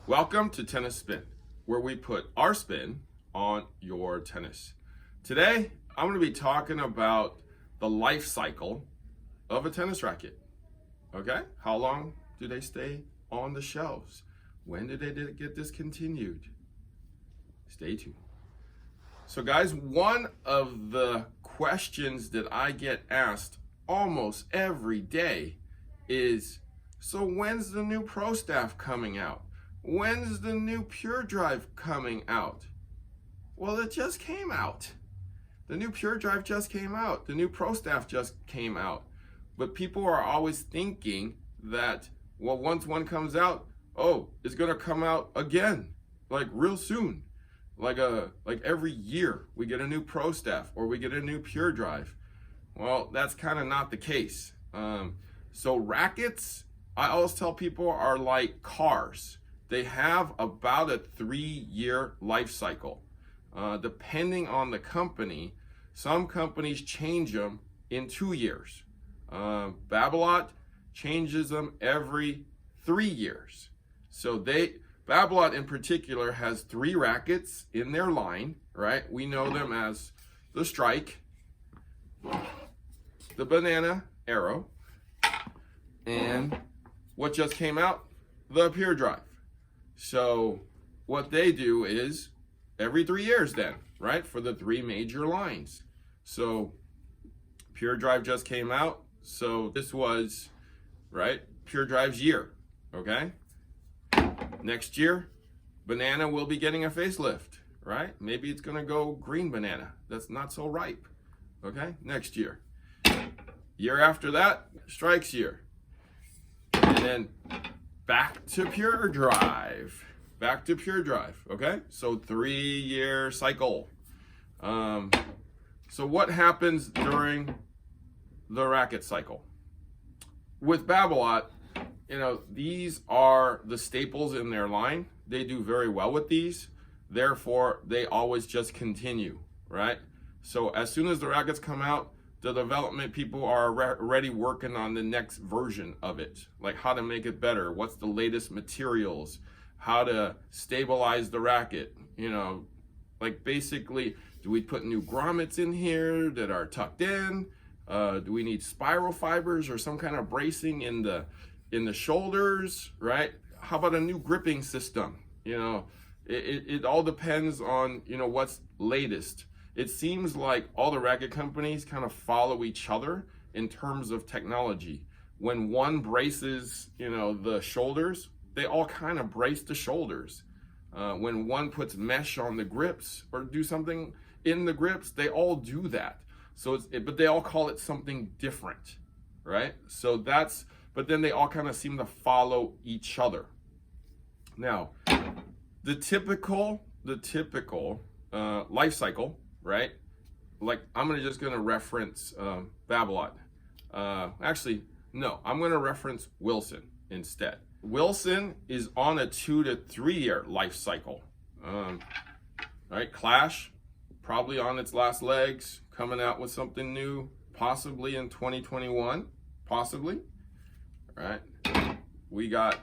Welcome to Tennis Spin, where we put our spin on your tennis. Today, I'm going to be talking about the life cycle of a tennis racket. Okay? How long do they stay on the shelves? When did they get discontinued? Stay tuned. So guys, one of the questions that I get asked almost every day is, so when's the new Pro Staff coming out? When's the new Pure Drive coming out? Well, it just came out. The new Pure Drive just came out. The new Pro Staff just came out. But people are always thinking that, well, once one comes out, oh, it's gonna come out again, like real soon. Like every year we get a new Pro Staff or we get a new Pure Drive. Well, that's kind of not the case. So rackets, I always tell people, are like cars. They have about a 3-year life cycle. Depending on the company, some companies change them in 2 years. Babbled changes them every 3 years. So Babbled in particular has 3 rackets in their line, right? We know them as the Strike, the Banana Arrow, and what just came out, the Pure Drive. So what they do is every 3 years then, right? For the 3 major lines. So Pure Drive just came out. So this was, right, Pure Drive's year, okay? Next year, Banana will be getting a facelift, right? Maybe it's gonna go green banana. That's not so ripe, okay? Next year. Year after that, Strike's year. And then back to Pure Drive. Back to Pure Drive, okay? So 3-year cycle. So what happens during the racket cycle? With Babbled, you know, these are the staples in their line. They do very well with these. Therefore, they always just continue, right? So as soon as the rackets come out, the development people are already working on the next version of it, like how to make it better, what's the latest materials, how to stabilize the racket, you know, like basically, do we put new grommets in here that are tucked in? Do we need spiral fibers or some kind of bracing in the shoulders, right? How about a new gripping system? You know, it all depends on, you know, what's latest. It seems like all the racket companies kind of follow each other in terms of technology. When one braces, you know, the shoulders, they all kind of brace the shoulders. When one puts mesh on the grips or do something in the grips, they all do that. So but they all call it something different, right? So but then they all kind of seem to follow each other. Now, the typical life cycle, right? Like I'm just gonna reference Babbled. Actually, no, I'm gonna reference Wilson instead. Wilson is on a 2 to 3 year life cycle. Right, Clash, probably on its last legs, coming out with something new, possibly in 2021, possibly. Right, we got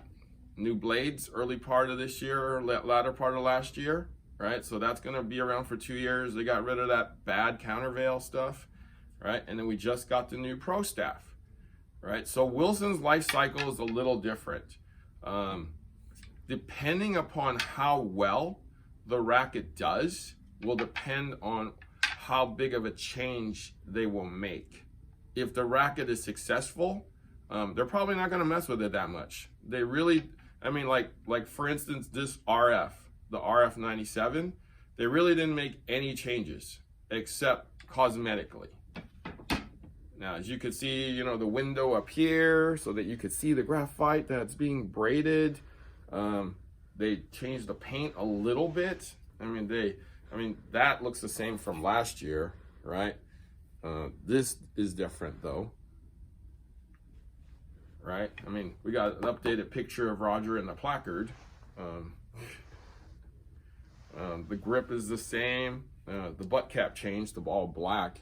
new blades early part of this year, or latter part of last year. Right, so that's gonna be around for 2 years. They got rid of that bad countervail stuff, right? And then we just got the new Pro Staff, right? So Wilson's life cycle is a little different. Depending upon how well the racket does will depend on how big of a change they will make. If the racket is successful, they're probably not gonna mess with it that much. They really, I mean, like for instance, this RF, the RF97, they really didn't make any changes except cosmetically. Now, as you can see, you know, the window up here so that you could see the graphite that's being braided. They changed the paint a little bit. I mean, that looks the same from last year, right? This is different though, right? I mean, we got an updated picture of Roger in the placard. The grip is the same. The butt cap changed to all black,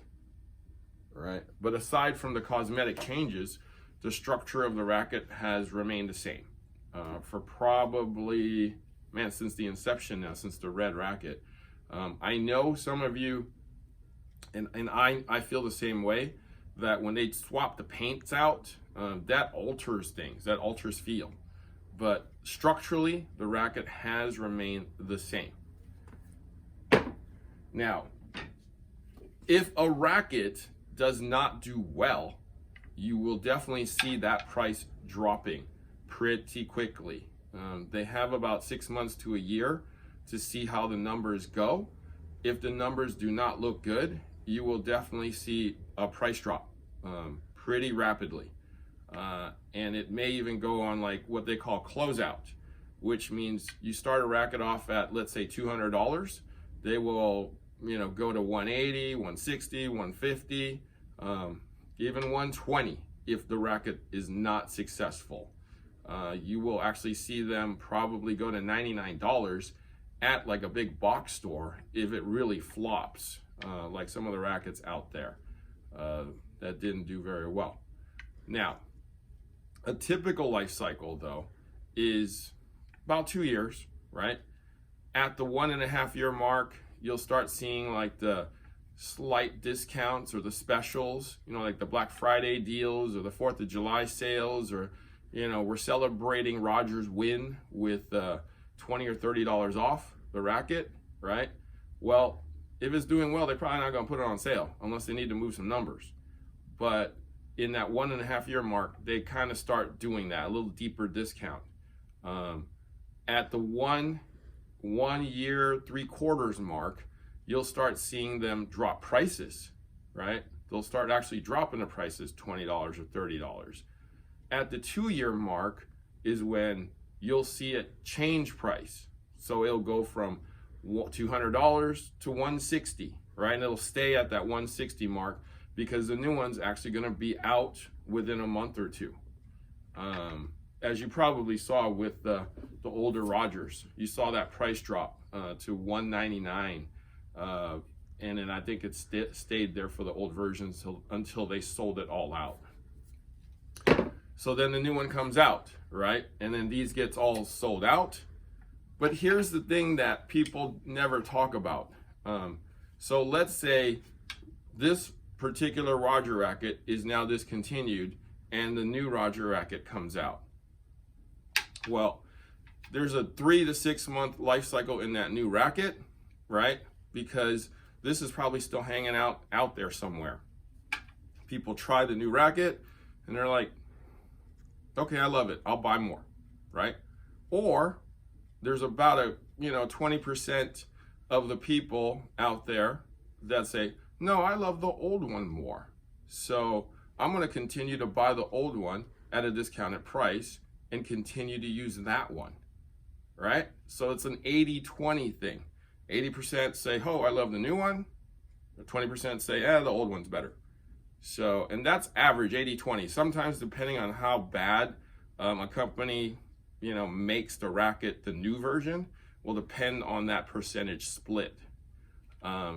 right? But aside from the cosmetic changes, the structure of the racket has remained the same for probably man, since the inception now, since the red racket. I know some of you, and I feel the same way, that when they swap the paints out, that alters things, that alters feel. But structurally, the racket has remained the same. Now, if a racket does not do well, you will definitely see that price dropping pretty quickly. They have about 6 months to a year to see how the numbers go. If the numbers do not look good, you will definitely see a price drop pretty rapidly. And it may even go on like what they call closeout, which means you start a racket off at, let's say, $200. They will, go to 180, 160, 150, even 120 if the racket is not successful. You will actually see them probably go to $99 at like a big box store if it really flops, like some of the rackets out there that didn't do very well. Now, a typical life cycle though is about 2 years, right? At the 1.5 year mark, you'll start seeing like the slight discounts or the specials, like the Black Friday deals or the 4th of July sales, or, we're celebrating Roger's win with $20 or $30 off the racket, right? Well, if it's doing well, they're probably not going to put it on sale unless they need to move some numbers. But in that 1.5 year mark, they kind of start doing that, a little deeper discount. At the 1 year, 3/4 mark, you'll start seeing them drop prices, right? They'll start actually dropping the prices $20 or $30. At the 2 year mark is when you'll see it change price. So it'll go from $200 to $160, right? And it'll stay at that $160 mark because the new one's actually going to be out within a month or two. As you probably saw with the older Rogers, you saw that price drop to $199, and then I think it stayed there for the old versions until they sold it all out. So then the new one comes out, right? And then these gets all sold out. But here's the thing that people never talk about. So let's say this particular Roger racket is now discontinued and the new Roger racket comes out. Well, there's a 3 to 6 month life cycle in that new racket, right? Because this is probably still hanging out there somewhere. People try the new racket and they're like, okay, I love it, I'll buy more, right? Or there's about a 20% of the people out there that say, no, I love the old one more, so I'm going to continue to buy the old one at a discounted price and continue to use that one, right? So it's an 80-20 thing. 80% say, oh, I love the new one. 20% say, the old one's better. So, and that's average, 80-20. Sometimes depending on how bad a company, makes the racket, the new version, will depend on that percentage split.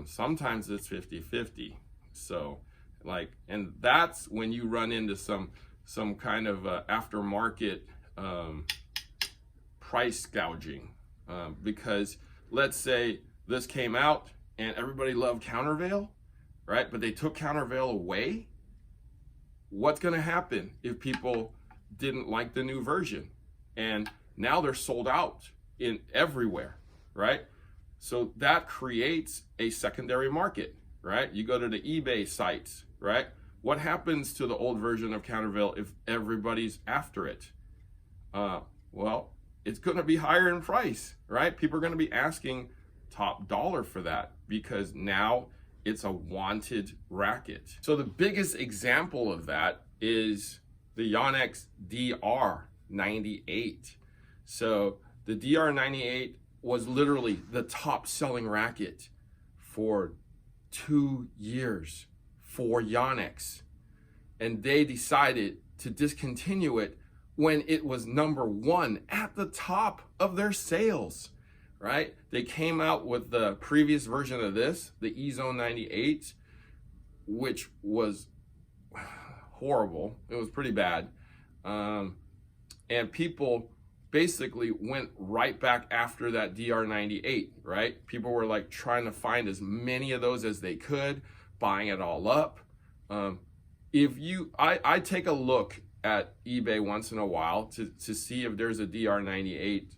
Sometimes it's 50-50. So and that's when you run into some kind of aftermarket price gouging, because let's say this came out and everybody loved countervail, right? But they took countervail away. What's going to happen if people didn't like the new version? And now they're sold out in everywhere, right? So that creates a secondary market, right? You go to the eBay sites, right? What happens to the old version of countervail if everybody's after it? Well, it's going to be higher in price, right? People are going to be asking top dollar for that because now it's a wanted racket. So the biggest example of that is the Yonex DR98. So the DR98 was literally the top selling racket for 2 years for Yonex. And they decided to discontinue it when it was number 1 at the top of their sales, right? They came out with the previous version of this, the E-Zone 98, which was horrible. It was pretty bad. And people basically went right back after that DR98, right? People were like trying to find as many of those as they could, buying it all up. I take a look at eBay once in a while to see if there's a DR98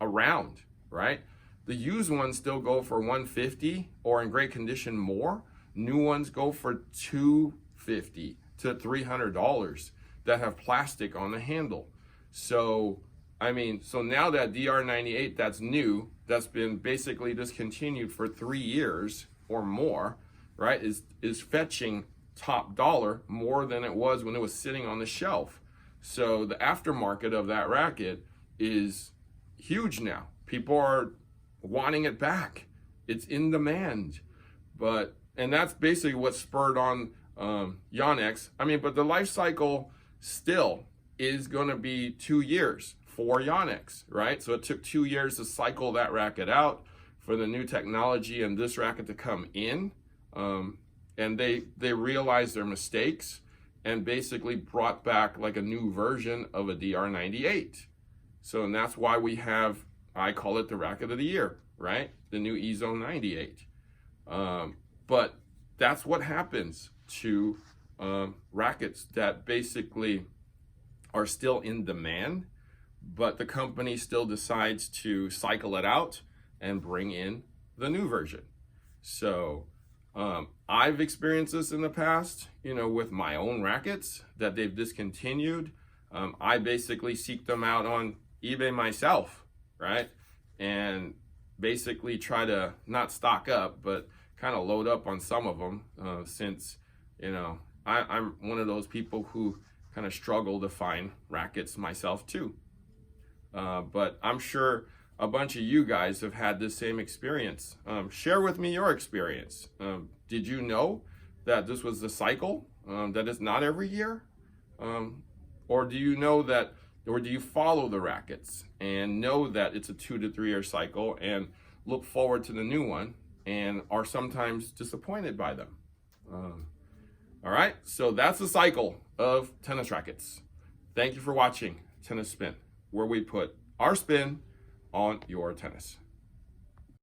around, right? The used ones still go for $150 or in great condition more. New ones go for $250 to $300 that have plastic on the handle. So, I mean, so now that DR98 that's new, that's been basically discontinued for 3 years or more, right, is fetching top dollar more than it was when it was sitting on the shelf. So the aftermarket of that racket is huge now. People are wanting it back. It's in demand. And that's basically what spurred on Yonex. I mean, but the life cycle still is going to be 2 years for Yonex, right? So it took 2 years to cycle that racket out for the new technology and this racket to come in. And they realized their mistakes and basically brought back like a new version of a DR98. So, and that's why we have, I call it the racket of the year, right? The new E-Zone 98. But that's what happens to rackets that basically are still in demand, but the company still decides to cycle it out and bring in the new version. So I've experienced this in the past, with my own rackets that they've discontinued. I basically seek them out on eBay myself, right? And basically try to not stock up, but kind of load up on some of them since, I'm one of those people who kind of struggle to find rackets myself too. But I'm sure a bunch of you guys have had this same experience. Share with me your experience. Did you know that this was the cycle, that it's not every year? Or do you know that, or do you follow the rackets and know that it's a 2 to 3 year cycle and look forward to the new one and are sometimes disappointed by them? All right, so that's the cycle of tennis rackets. Thank you for watching Tennis Spin, where we put our spin on your tennis.